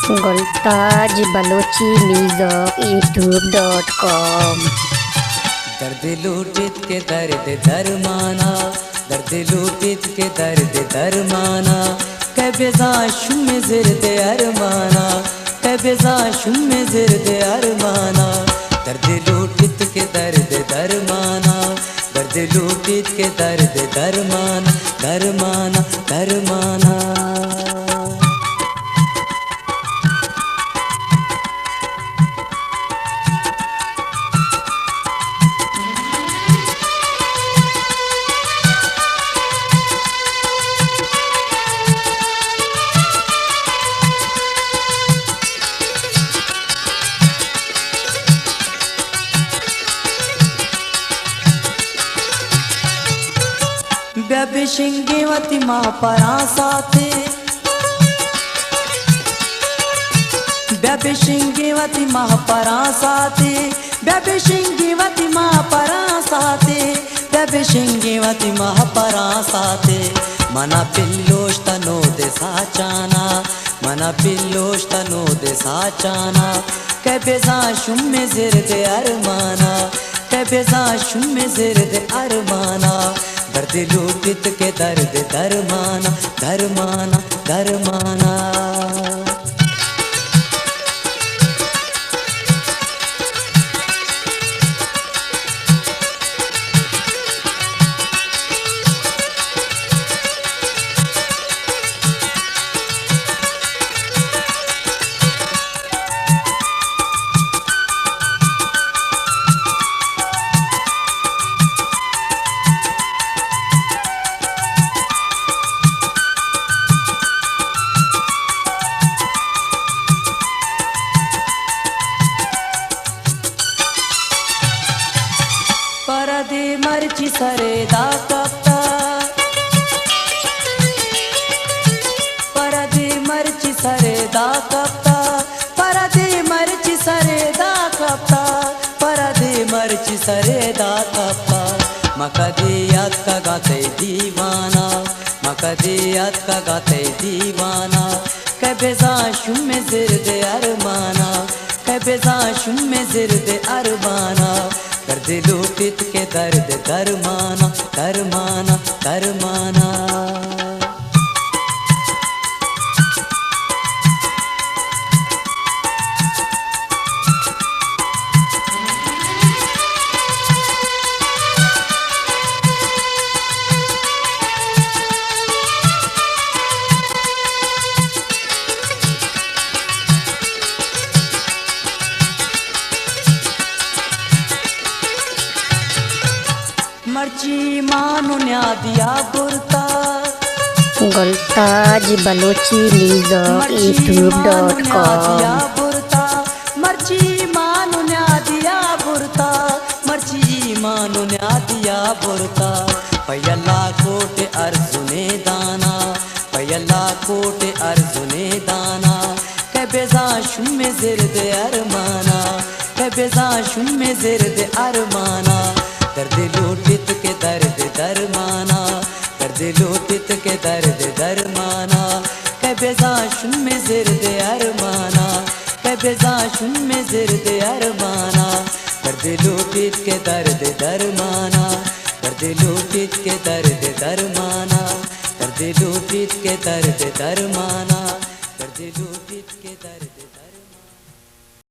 गुलताज Balochi music youtube.com। दर्द लूटित के दर्द दरमाना, दर्द लूटित के दर्द दरमाना, कबेजा शुम जिर्द अरमाना, कबेजा शुम जिर्द अरमाना। दर्द लूटित के दर्द दरमाना, दर्द लूटित के दर्द दरमाना, दरमाना दरमाना। बेबिशिंगेवती माँ परासाते, बेबिशिंगेवती माँ परासाते, बेबिशिंगेवती माँ परासाते, बेबिशिंगेवती माँ परासाते। मना पिल्लोष्टनो दे साचाना, मना पिल्लोष्टनो दे साचाना, कबेजा शुम जिर्द अरमाना, कबेजा शुम जिर्द अरमाना। दर्द लूटित के दर्द दरमाना, दरमाना दरमाना। परदे मर्ची सरेदा कप्ता, परदे मर्ची सरेदा कप्ता, परदे मर्ची सरेदा कप्ता, परदे मर्ची सरेदा कप्ता। मकदियत का गाते दीवाना, मकदियत का गाते दीवाना, कबेजा शुम जिर्द अरमाना, कबेजा शुम जिर्द अरमाना। दर्द लूटित के दर्द दरमाना, दरमाना दरमाना। मर्ची मानो न्या दिया बुरता, गुलताज बलोची म्यूजिक youtube.com। मर्ची मानो न्या दिया बुरता, मर्ची मानो न्या दिया बुरता। पयला कोटे अर्जुने दाना, पयला कोटे अर्जुने दाना, कबेजा शुम जिर्द अरमाना, कबेजा शुम जिर्द अरमाना। दर्द लूटित के दर्द दरमाना, दर्द लूटित के दर्द दरमाना, कबेजा शुम जिर्द अरमाना, कबेजा शुम जिर्द अरमाना। दर्द लूटित के दर्द दरमाना, दर्द लूटित के दर्द दरमाना, दर्द लूटित के दर्द दरमाना, दर्द लूटित के दर्द